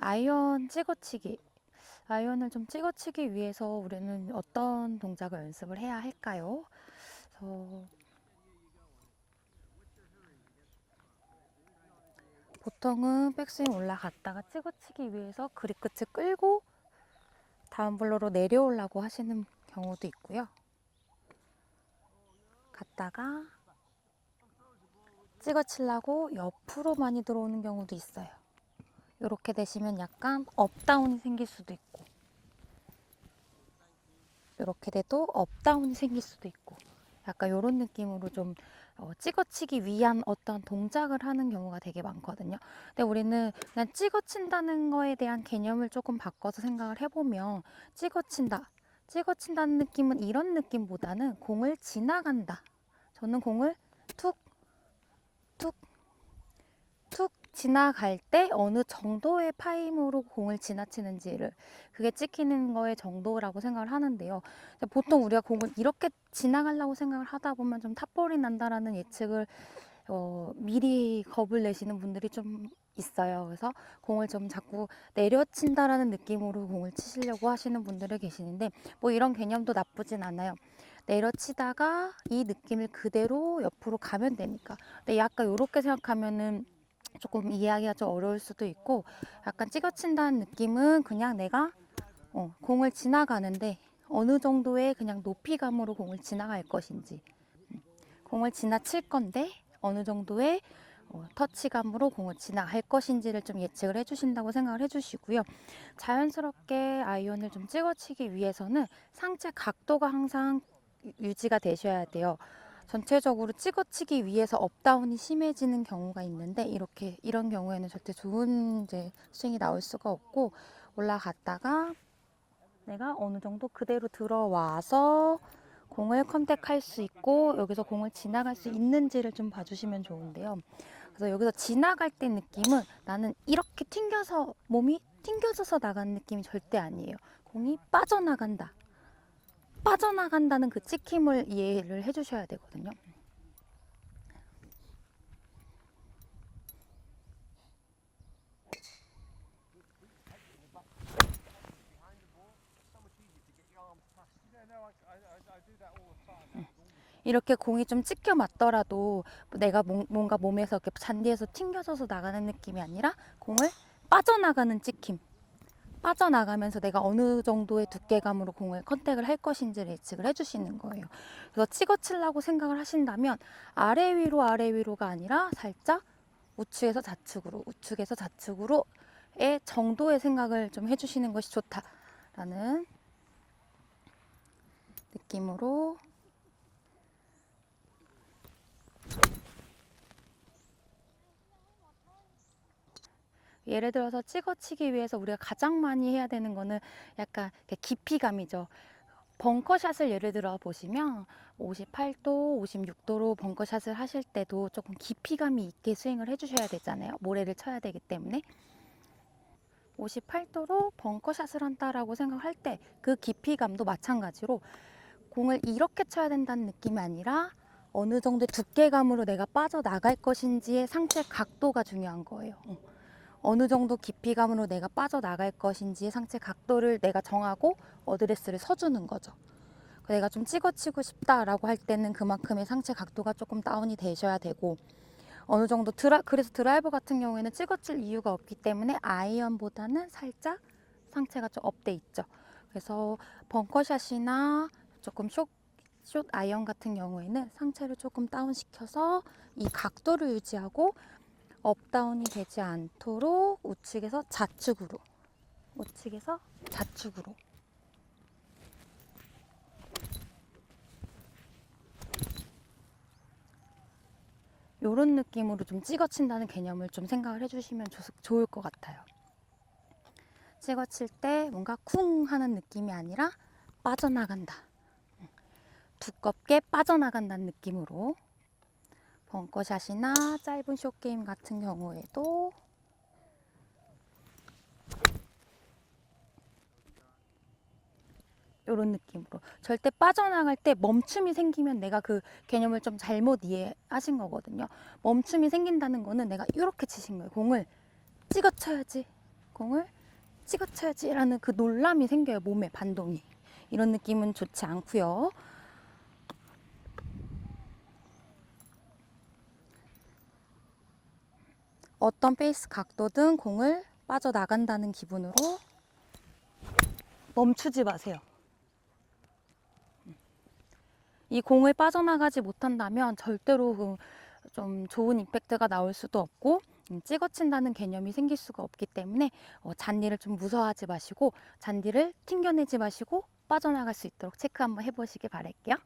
아이언 찍어치기. 아이언을 좀 찍어치기 위해서 우리는 어떤 동작을 연습을 해야 할까요? 그래서 보통은 백스윙 올라갔다가 찍어치기 위해서 그립 끝을 끌고 다운 블로로 내려오려고 하시는 경우도 있고요. 갔다가 찍어치려고 옆으로 많이 들어오는 경우도 있어요. 이렇게 되시면 약간 업다운이 생길 수도 있고, 이렇게 돼도 업다운이 생길 수도 있고, 약간 이런 느낌으로 좀 찍어치기 위한 어떤 동작을 하는 경우가 되게 많거든요. 근데 우리는 그냥 찍어친다는 거에 대한 개념을 조금 바꿔서 생각을 해보면, 찍어친다는 느낌은 이런 느낌보다는 공을 지나간다. 저는 공을 툭, 툭, 툭 지나갈 때 어느 정도의 파임으로 공을 지나치는지를, 그게 찍히는 거의 정도라고 생각을 하는데요. 보통 우리가 공을 이렇게 지나가려고 생각을 하다 보면 좀 탑볼이 난다라는 예측을 미리 겁을 내시는 분들이 좀 있어요. 그래서 공을 좀 자꾸 내려친다라는 느낌으로 공을 치시려고 하시는 분들이 계시는데, 뭐 이런 개념도 나쁘진 않아요. 내려치다가 이 느낌을 그대로 옆으로 가면 되니까. 근데 약간 이렇게 생각하면은 조금 이해하기가 좀 어려울 수도 있고, 약간 찍어친다는 느낌은 그냥 내가 공을 지나가는데 어느 정도의 그냥 높이감으로 공을 지나갈 것인지, 공을 지나칠 건데 어느 정도의 터치감으로 공을 지나갈 것인지를 좀 예측을 해주신다고 생각을 해주시고요. 자연스럽게 아이언을 좀 찍어치기 위해서는 상체 각도가 항상 유지가 되셔야 돼요. 전체적으로 찍어치기 위해서 업다운이 심해지는 경우가 있는데, 이런 경우에는 절대 좋은 스윙이 나올 수가 없고, 올라갔다가 내가 어느 정도 그대로 들어와서 공을 컨택할 수 있고 여기서 공을 지나갈 수 있는지를 좀 봐주시면 좋은데요. 그래서 여기서 지나갈 때 느낌은 나는 이렇게 몸이 튕겨져서 나가는 느낌이 절대 아니에요. 공이 빠져나간다는 그 찍힘을 이해를 해주셔야 되거든요. 이렇게 공이 좀 찍혀 맞더라도 내가 뭔가 몸에서 이렇게 잔디에서 튕겨져서 나가는 느낌이 아니라 공을 빠져나가는 찍힘, 빠져나가면서 내가 어느 정도의 두께감으로 공을 컨택을 할 것인지를 예측을 해주시는 거예요. 그래서 찍어치려고 생각을 하신다면 아래 위로가 아니라 살짝 우측에서 좌측으로의 정도의 생각을 좀 해주시는 것이 좋다라는 느낌으로. 예를 들어서 찍어치기 위해서 우리가 가장 많이 해야 되는 거는 약간 깊이감이죠. 벙커샷을 예를 들어 보시면 58도, 56도로 벙커샷을 하실 때도 조금 깊이감이 있게 스윙을 해주셔야 되잖아요. 모래를 쳐야 되기 때문에. 58도로 벙커샷을 한다라고 생각할 때 그 깊이감도 마찬가지로 공을 이렇게 쳐야 된다는 느낌이 아니라 어느 정도의 두께감으로 내가 빠져나갈 것인지의 상체 각도가 중요한 거예요. 어느 정도 깊이감으로 내가 빠져나갈 것인지의 상체 각도를 내가 정하고 어드레스를 서주는 거죠. 내가 좀 찍어치고 싶다라고 할 때는 그만큼의 상체 각도가 조금 다운이 되셔야 되고, 어느 정도 그래서 드라이버 같은 경우에는 찍어칠 이유가 없기 때문에 아이언보다는 살짝 상체가 좀 업돼 있죠. 그래서 벙커샷이나 조금 숏 아이언 같은 경우에는 상체를 조금 다운시켜서 이 각도를 유지하고 업다운이 되지 않도록 우측에서 좌측으로 이런 느낌으로 좀 찍어친다는 개념을 좀 생각을 해주시면 좋을 것 같아요. 찍어칠 때 뭔가 쿵 하는 느낌이 아니라 빠져나간다. 두껍게 빠져나간다는 느낌으로. 벙커샷이나 짧은 숏게임 같은 경우에도 이런 느낌으로. 절대 빠져나갈 때 멈춤이 생기면 내가 그 개념을 좀 잘못 이해하신 거거든요. 멈춤이 생긴다는 거는 내가 이렇게 치신 거예요. 공을 찍어 쳐야지. 공을 찍어쳐야지라는 그 놀람이 생겨요. 몸에 반동이. 이런 느낌은 좋지 않고요. 어떤 페이스 각도든 공을 빠져나간다는 기분으로 멈추지 마세요. 이 공을 빠져나가지 못한다면 절대로 좀 좋은 임팩트가 나올 수도 없고 찍어친다는 개념이 생길 수가 없기 때문에 잔디를 좀 무서워하지 마시고 잔디를 튕겨내지 마시고 빠져나갈 수 있도록 체크 한번 해보시길 바랄게요.